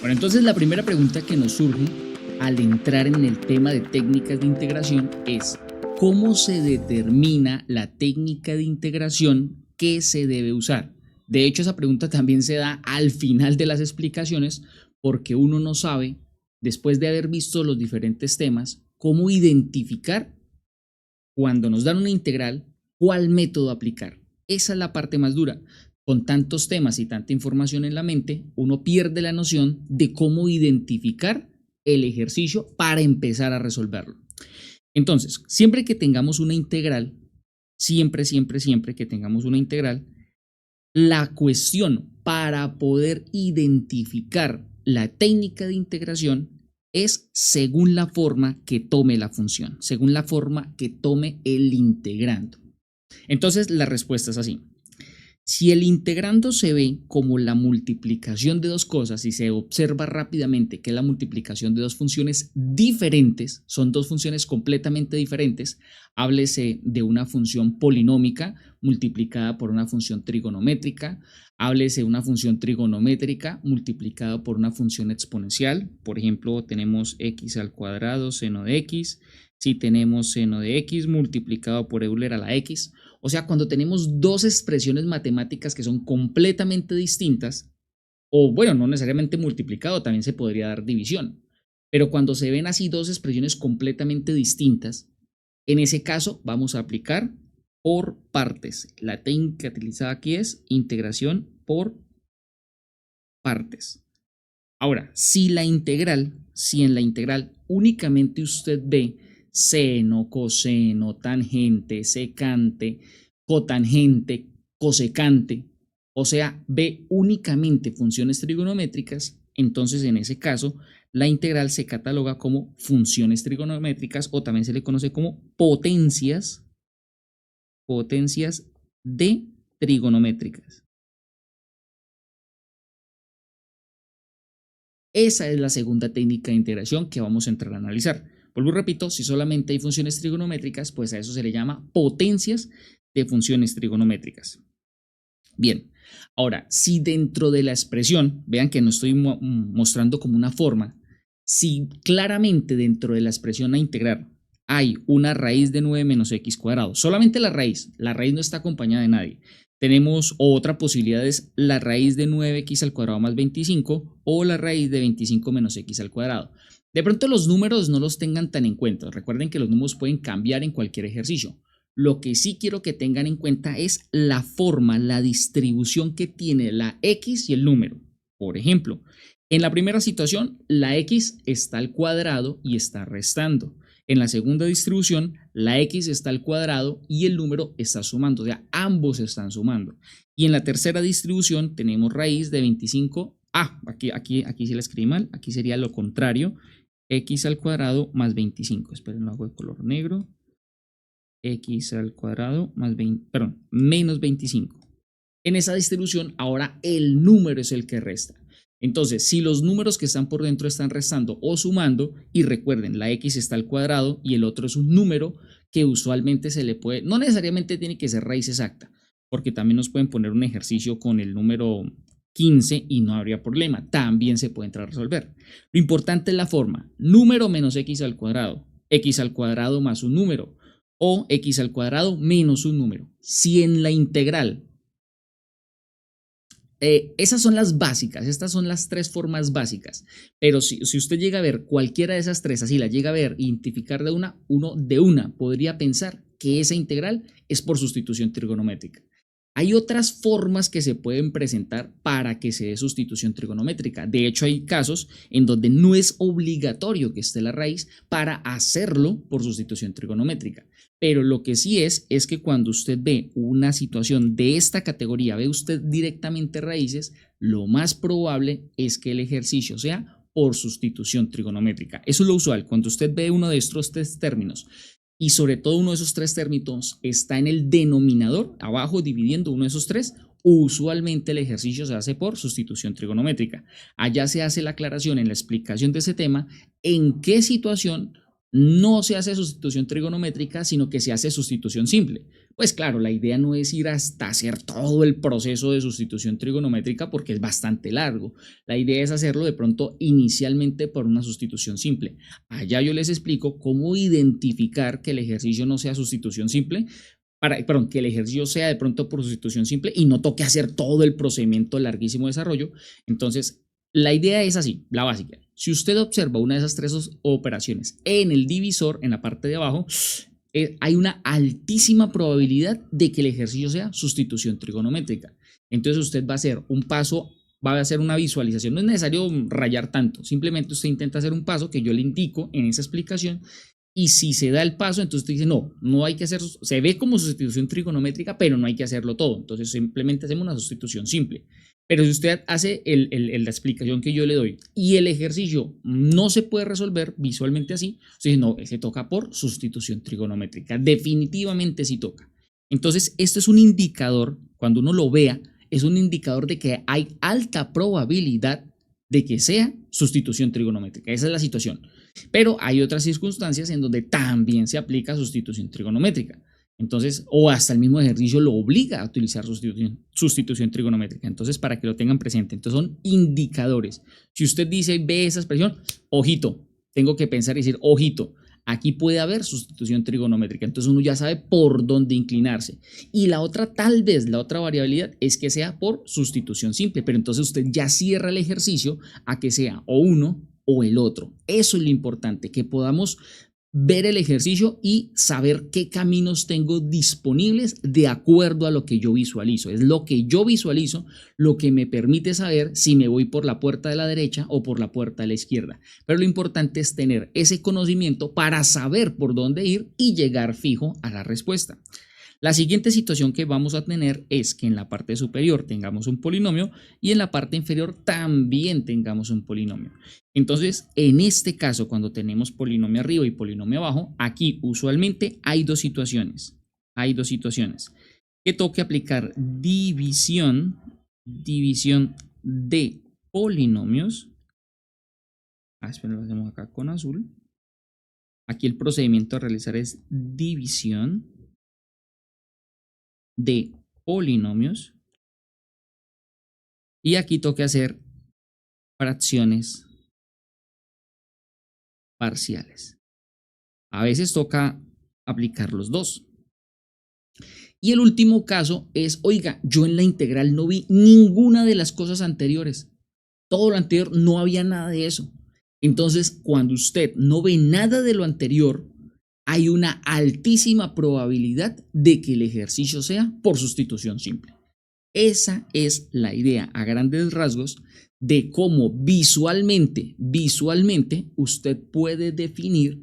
Bueno, entonces la primera pregunta que nos surge al entrar en el tema de técnicas de integración es: ¿cómo se determina la técnica de integración que se debe usar? De hecho, esa pregunta también se da al final de las explicaciones porque uno no sabe, después de haber visto los diferentes temas, cómo identificar cuando nos dan una integral, cuál método aplicar. Esa es la parte más dura. Con tantos temas y tanta información en la mente, uno pierde la noción de cómo identificar el ejercicio para empezar a resolverlo. Entonces, siempre que tengamos una integral, siempre que tengamos una integral, la cuestión para poder identificar la técnica de integración es según la forma que tome la función, según la forma que tome el integrando. Entonces, la respuesta es así. Si el integrando se ve como la multiplicación de dos cosas y se observa rápidamente que es la multiplicación de dos funciones diferentes, son dos funciones completamente diferentes, háblese de una función polinómica multiplicada por una función trigonométrica, háblese de una función trigonométrica multiplicada por una función exponencial, por ejemplo, tenemos x al cuadrado seno de x, si tenemos seno de x multiplicado por Euler a la x. O sea, cuando tenemos dos expresiones matemáticas que son completamente distintas, o bueno, no necesariamente multiplicado, también se podría dar división, pero cuando se ven así dos expresiones completamente distintas, en ese caso vamos a aplicar por partes. La técnica utilizada aquí es integración por partes. Ahora, si en la integral únicamente usted ve seno, coseno, tangente, secante, cotangente, cosecante, o sea, ve únicamente funciones trigonométricas, entonces en ese caso la integral se cataloga como funciones trigonométricas o también se le conoce como potencias de trigonométricas. Esa es la segunda técnica de integración que vamos a entrar a analizar. Vuelvo y repito, si solamente hay funciones trigonométricas, pues a eso se le llama potencias de funciones trigonométricas. Bien, ahora, si dentro de la expresión, vean que no estoy mostrando como una forma, si claramente dentro de la expresión a integrar hay una raíz de 9 menos x cuadrado, solamente la raíz no está acompañada de nadie. Tenemos otra posibilidad, es la raíz de 9x al cuadrado más 25 o la raíz de 25 menos x al cuadrado. De pronto los números no los tengan tan en cuenta. Recuerden que los números pueden cambiar en cualquier ejercicio. Lo que sí quiero que tengan en cuenta es la forma, la distribución que tiene la x y el número. Por ejemplo, en la primera situación, la x está al cuadrado y está restando. En la segunda distribución, la x está al cuadrado y el número está sumando, o sea, ambos están sumando. Y en la tercera distribución tenemos raíz de 25. Aquí sí la escribí mal, aquí sería lo contrario, x al cuadrado más 25. Esperen, lo hago de color negro. X al cuadrado más menos 25. En esa distribución, ahora el número es el que resta. Entonces, si los números que están por dentro están restando o sumando, y recuerden, la x está al cuadrado y el otro es un número que usualmente se le puede, no necesariamente tiene que ser raíz exacta, porque también nos pueden poner un ejercicio con el número 15 y no habría problema, también se puede entrar a resolver. Lo importante es la forma: número menos x al cuadrado más un número, o x al cuadrado menos un número. Si en la integral, esas son las básicas, estas son las tres formas básicas, pero si usted llega a ver cualquiera de esas tres, así la llega a ver, identificar uno de una podría pensar que esa integral es por sustitución trigonométrica. Hay otras formas que se pueden presentar para que se dé sustitución trigonométrica. De hecho, hay casos en donde no es obligatorio que esté la raíz para hacerlo por sustitución trigonométrica. Pero lo que sí es que cuando usted ve una situación de esta categoría, ve usted directamente raíces, lo más probable es que el ejercicio sea por sustitución trigonométrica. Eso es lo usual. Cuando usted ve uno de estos tres términos, y sobre todo uno de esos tres términos está en el denominador, abajo dividiendo uno de esos tres, usualmente el ejercicio se hace por sustitución trigonométrica. Allá se hace la aclaración en la explicación de ese tema en qué situación no se hace sustitución trigonométrica, sino que se hace sustitución simple. Pues claro, la idea no es ir hasta hacer todo el proceso de sustitución trigonométrica porque es bastante largo. La idea es hacerlo de pronto inicialmente por una sustitución simple. Allá yo les explico cómo identificar que el ejercicio no sea sustitución simple, que el ejercicio sea de pronto por sustitución simple y no toque hacer todo el procedimiento de larguísimo desarrollo. Entonces, la idea es así, la básica. Si usted observa una de esas tres operaciones en el divisor, en la parte de abajo, hay una altísima probabilidad de que el ejercicio sea sustitución trigonométrica. Entonces usted va a hacer un paso, va a hacer una visualización. No es necesario rayar tanto, simplemente usted intenta hacer un paso que yo le indico en esa explicación. Y si se da el paso, entonces usted dice, no hay que hacer, se ve como sustitución trigonométrica, pero no hay que hacerlo todo. Entonces simplemente hacemos una sustitución simple. Pero si usted hace la explicación que yo le doy y el ejercicio no se puede resolver visualmente así, usted dice, no, ese toca por sustitución trigonométrica. Definitivamente sí toca. Entonces, esto es un indicador, cuando uno lo vea, es un indicador de que hay alta probabilidad de que sea sustitución trigonométrica. Esa es la situación. Pero hay otras circunstancias en donde también se aplica sustitución trigonométrica. Entonces, o hasta el mismo ejercicio lo obliga a utilizar sustitución trigonométrica. Entonces, para que lo tengan presente. Entonces, son indicadores. Si usted dice, ve esa expresión, ojito, tengo que pensar y decir, ojito, aquí puede haber sustitución trigonométrica. Entonces, uno ya sabe por dónde inclinarse. Y la otra, tal vez, la otra variabilidad es que sea por sustitución simple. Pero entonces usted ya cierra el ejercicio a que sea o uno o el otro. Eso es lo importante, que podamos ver el ejercicio y saber qué caminos tengo disponibles de acuerdo a lo que yo visualizo. Es lo que yo visualizo lo que me permite saber si me voy por la puerta de la derecha o por la puerta de la izquierda. Pero lo importante es tener ese conocimiento para saber por dónde ir y llegar fijo a la respuesta. La siguiente situación que vamos a tener es que en la parte superior tengamos un polinomio y en la parte inferior también tengamos un polinomio. Entonces, en este caso, cuando tenemos polinomio arriba y polinomio abajo, aquí usualmente hay dos situaciones. Hay dos situaciones. Que toque aplicar división de polinomios. Espera, lo hacemos acá con azul. Aquí el procedimiento a realizar es división de polinomios y aquí toca hacer fracciones parciales. A veces toca aplicar los dos. Y el último caso es, oiga, yo en la integral no vi ninguna de las cosas anteriores. Todo lo anterior no había nada de eso. Entonces, cuando usted no ve nada de lo anterior, hay una altísima probabilidad de que el ejercicio sea por sustitución simple. Esa es la idea a grandes rasgos de cómo visualmente usted puede definir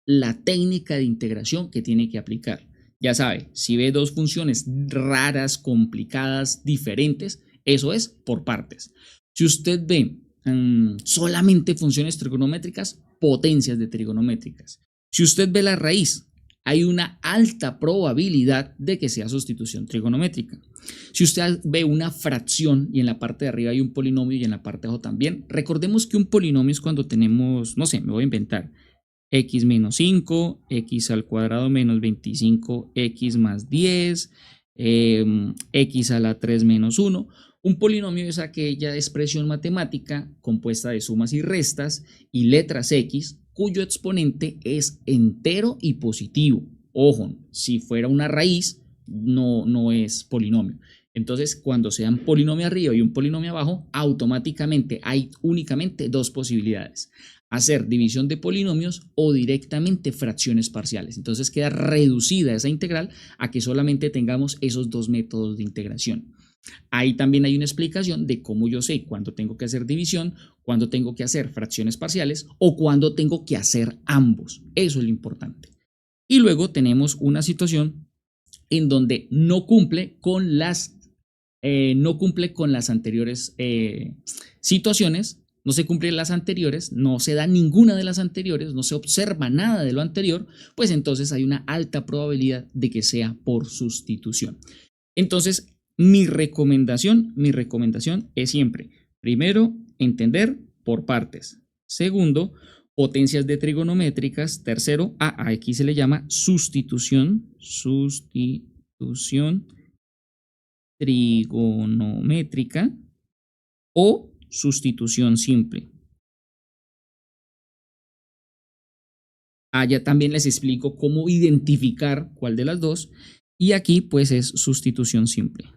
la técnica de integración que tiene que aplicar. Ya sabe, si ve dos funciones raras, complicadas, diferentes, eso es por partes. Si usted ve solamente funciones trigonométricas, potencias de trigonométricas. Si usted ve la raíz, hay una alta probabilidad de que sea sustitución trigonométrica. Si usted ve una fracción y en la parte de arriba hay un polinomio y en la parte de abajo también, recordemos que un polinomio es cuando tenemos, no sé, me voy a inventar, x menos 5, x al cuadrado menos 25, x más 10, x a la 3 menos 1. Un polinomio es aquella expresión matemática compuesta de sumas y restas y letras x, cuyo exponente es entero y positivo. Ojo, si fuera una raíz, no es polinomio. Entonces, cuando sean polinomio arriba y un polinomio abajo, automáticamente hay únicamente dos posibilidades: hacer división de polinomios o directamente fracciones parciales. Entonces queda reducida esa integral a que solamente tengamos esos dos métodos de integración. Ahí también hay una explicación de cómo yo sé cuándo tengo que hacer división, cuándo tengo que hacer fracciones parciales o cuándo tengo que hacer ambos. Eso es lo importante. Y luego tenemos una situación en donde no cumple con las anteriores situaciones. No se cumplen las anteriores, no se da ninguna de las anteriores, no se observa nada de lo anterior, pues entonces hay una alta probabilidad de que sea por sustitución. Entonces, mi recomendación es siempre, primero, entender por partes. Segundo, potencias de trigonométricas. Tercero, aquí se le llama sustitución trigonométrica o sustitución simple. Allá también les explico cómo identificar cuál de las dos, y aquí pues es sustitución simple.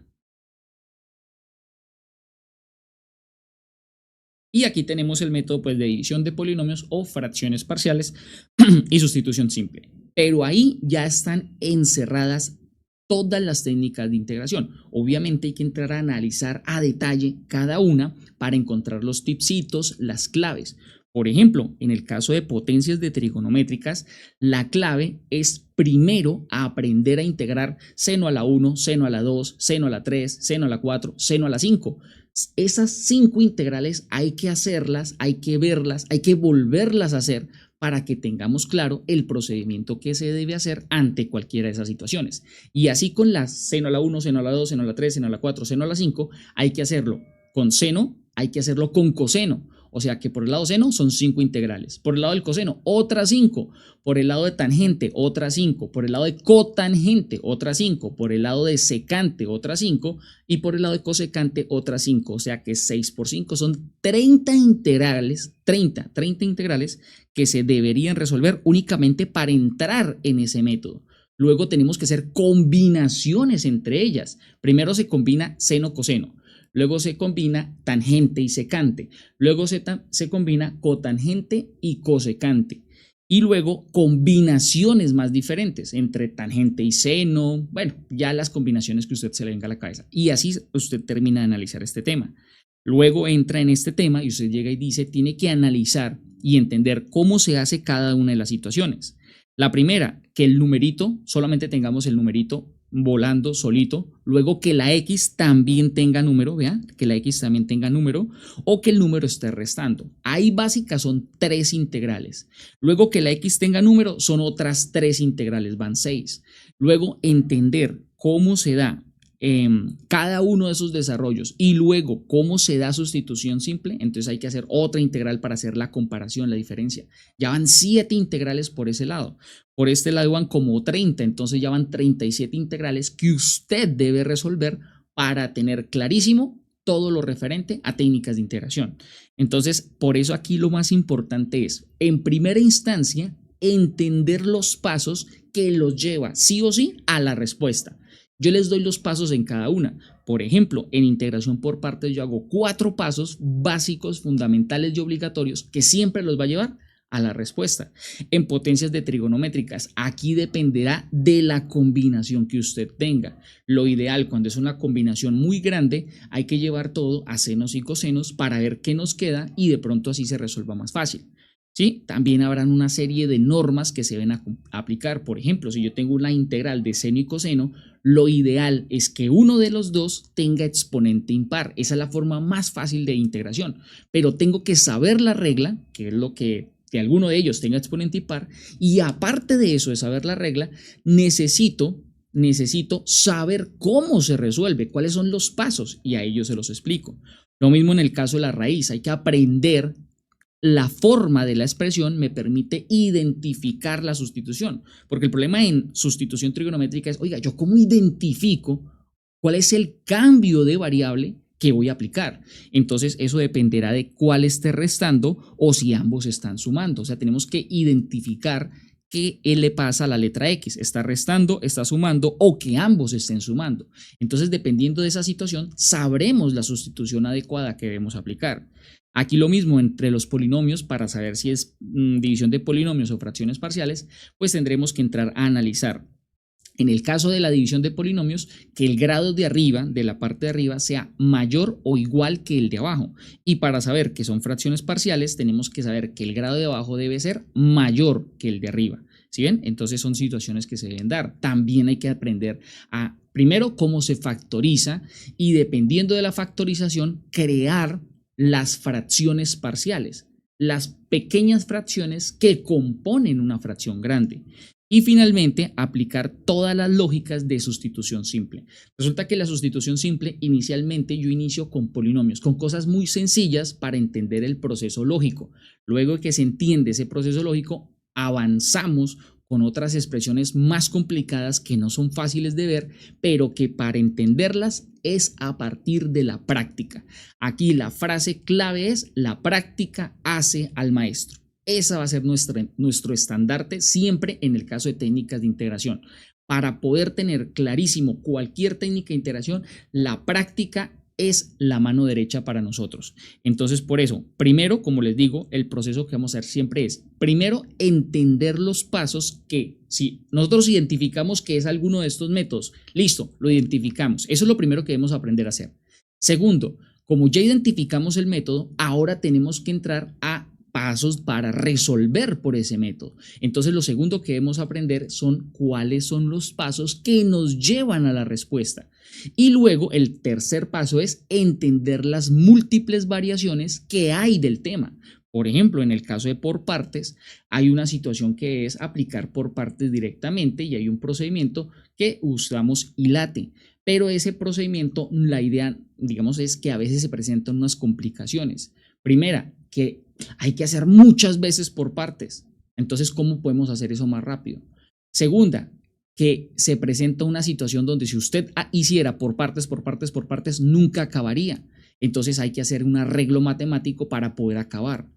Y aquí tenemos el método pues, de división de polinomios o fracciones parciales y sustitución simple. Pero ahí ya están encerradas todas las técnicas de integración. Obviamente hay que entrar a analizar a detalle cada una para encontrar los tipsitos, las claves. Por ejemplo, en el caso de potencias de trigonométricas, la clave es primero aprender a integrar seno a la 1, seno a la 2, seno a la 3, seno a la 4, seno a la 5. Esas 5 integrales hay que hacerlas, hay que verlas, hay que volverlas a hacer para que tengamos claro el procedimiento que se debe hacer ante cualquiera de esas situaciones. Y así con la seno a la 1, seno a la 2, seno a la 3, seno a la 4, seno a la 5, hay que hacerlo con seno, hay que hacerlo con coseno. O sea que por el lado seno son 5 integrales, por el lado del coseno otras 5, por el lado de tangente otras 5, por el lado de cotangente otras 5, por el lado de secante otras 5 y por el lado de cosecante otras 5. O sea que 6 por 5 son 30 integrales, 30 integrales que se deberían resolver únicamente para entrar en ese método. Luego tenemos que hacer combinaciones entre ellas. Primero se combina seno-coseno. Luego se combina tangente y secante, luego se combina cotangente y cosecante, y luego combinaciones más diferentes entre tangente y seno, bueno, ya las combinaciones que usted se le venga a la cabeza, y así usted termina de analizar este tema. Luego entra en este tema y usted llega y dice, tiene que analizar y entender cómo se hace cada una de las situaciones. La primera, que el numerito, solamente tengamos el numerito volando solito, luego que la X también tenga número, vean, que la X también tenga número, o que el número esté restando. Ahí básicas son 3 integrales. Luego que la X tenga número son otras 3 integrales, van 6. Luego entender cómo se da cada uno de esos desarrollos y luego cómo se da sustitución simple, entonces hay que hacer otra integral para hacer la comparación, la diferencia. Ya van 7 integrales por ese lado. Por este lado van como 30, entonces ya van 37 integrales que usted debe resolver para tener clarísimo todo lo referente a técnicas de integración. Entonces, por eso aquí lo más importante es, en primera instancia, entender los pasos que los lleva sí o sí a la respuesta. Yo les doy los pasos en cada una. Por ejemplo, en integración por partes yo hago 4 pasos básicos, fundamentales y obligatorios que siempre los va a llevar a la respuesta. En potencias de trigonométricas, aquí dependerá de la combinación que usted tenga. Lo ideal, cuando es una combinación muy grande, hay que llevar todo a senos y cosenos para ver qué nos queda y de pronto así se resuelva más fácil. ¿Sí? También habrán una serie de normas que se deben aplicar. Por ejemplo, si yo tengo una integral de seno y coseno, lo ideal es que uno de los dos tenga exponente impar. Esa es la forma más fácil de integración. Pero tengo que saber la regla, que es lo que alguno de ellos tenga exponente impar, y aparte de eso, de saber la regla, necesito saber cómo se resuelve, cuáles son los pasos, y a ellos se los explico. Lo mismo en el caso de la raíz, hay que aprender la forma de la expresión me permite identificar la sustitución, porque el problema en sustitución trigonométrica es, oiga, ¿yo cómo identifico cuál es el cambio de variable que voy a aplicar? Entonces eso dependerá de cuál esté restando o si ambos están sumando. O sea, tenemos que identificar qué le pasa a la letra X, está restando, está sumando o que ambos estén sumando. Entonces, dependiendo de esa situación, sabremos la sustitución adecuada que debemos aplicar. Aquí lo mismo entre los polinomios, para saber si es división de polinomios o fracciones parciales, pues tendremos que entrar a analizar. En el caso de la división de polinomios, que el grado de arriba, de la parte de arriba, sea mayor o igual que el de abajo. Y para saber que son fracciones parciales, tenemos que saber que el grado de abajo debe ser mayor que el de arriba. ¿Sí ven? Entonces son situaciones que se deben dar. También hay que aprender a, primero, cómo se factoriza y dependiendo de la factorización, crear las fracciones parciales, las pequeñas fracciones que componen una fracción grande. Y finalmente, aplicar todas las lógicas de sustitución simple. Resulta que la sustitución simple, inicialmente yo inicio con polinomios, con cosas muy sencillas para entender el proceso lógico. Luego de que se entiende ese proceso lógico, avanzamos con otras expresiones más complicadas que no son fáciles de ver, pero que para entenderlas es a partir de la práctica. Aquí la frase clave es: la práctica hace al maestro. Esa va a ser nuestro estandarte siempre en el caso de técnicas de integración. Para poder tener clarísimo cualquier técnica de integración, la práctica es la mano derecha para nosotros. Entonces, por eso, primero, como les digo, el proceso que vamos a hacer siempre es, primero, entender los pasos que, si nosotros identificamos que es alguno de estos métodos, listo, lo identificamos. Eso es lo primero que debemos aprender a hacer. Segundo, como ya identificamos el método, ahora tenemos que entrar a pasos para resolver por ese método. Entonces, lo segundo que debemos aprender son cuáles son los pasos que nos llevan a la respuesta. Y luego el tercer paso es entender las múltiples variaciones que hay del tema. Por ejemplo, en el caso de por partes, hay una situación que es aplicar por partes directamente y hay un procedimiento que usamos ILATE. Pero ese procedimiento, la idea, digamos, es que a veces se presentan unas complicaciones. Primera, que hay que hacer muchas veces por partes. Entonces, ¿cómo podemos hacer eso más rápido? Segunda, que se presenta una situación donde si usted hiciera por partes, nunca acabaría. Entonces hay que hacer un arreglo matemático para poder acabar.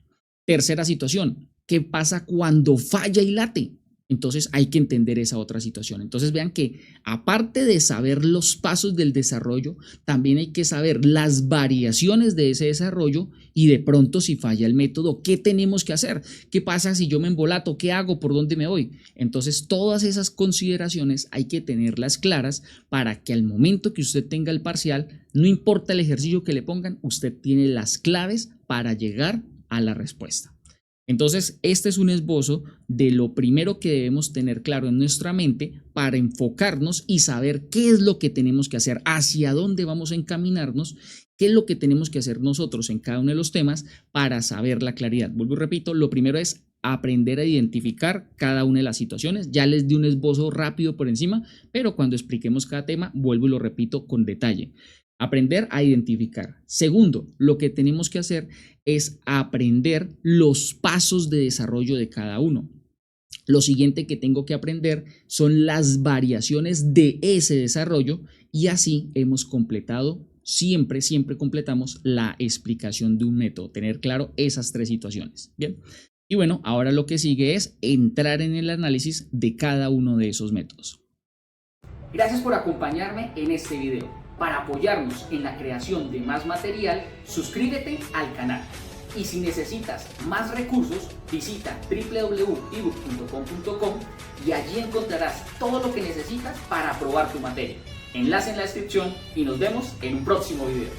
Tercera situación, ¿qué pasa cuando falla ILATE? Entonces hay que entender esa otra situación. Entonces vean que aparte de saber los pasos del desarrollo, también hay que saber las variaciones de ese desarrollo y de pronto si falla el método, ¿qué tenemos que hacer? ¿Qué pasa si yo me embolato? ¿Qué hago? ¿Por dónde me voy? Entonces todas esas consideraciones hay que tenerlas claras para que al momento que usted tenga el parcial, no importa el ejercicio que le pongan, usted tiene las claves para llegar a la respuesta. Entonces, este es un esbozo de lo primero que debemos tener claro en nuestra mente para enfocarnos y saber qué es lo que tenemos que hacer, hacia dónde vamos a encaminarnos, qué es lo que tenemos que hacer nosotros en cada uno de los temas para saber la claridad. Vuelvo y repito, lo primero es aprender a identificar cada una de las situaciones. Ya les di un esbozo rápido por encima, pero cuando expliquemos cada tema, vuelvo y lo repito con detalle. Aprender a identificar. Segundo, lo que tenemos que hacer es aprender los pasos de desarrollo de cada uno. Lo siguiente que tengo que aprender son las variaciones de ese desarrollo y así hemos completado, siempre completamos la explicación de un método, tener claro esas tres situaciones. Bien. Y bueno, ahora lo que sigue es entrar en el análisis de cada uno de esos métodos. Gracias por acompañarme en este video. Para apoyarnos en la creación de más material, suscríbete al canal. Y si necesitas más recursos, visita www.ebook.com.co y allí encontrarás todo lo que necesitas para aprobar tu materia. Enlace en la descripción y nos vemos en un próximo video.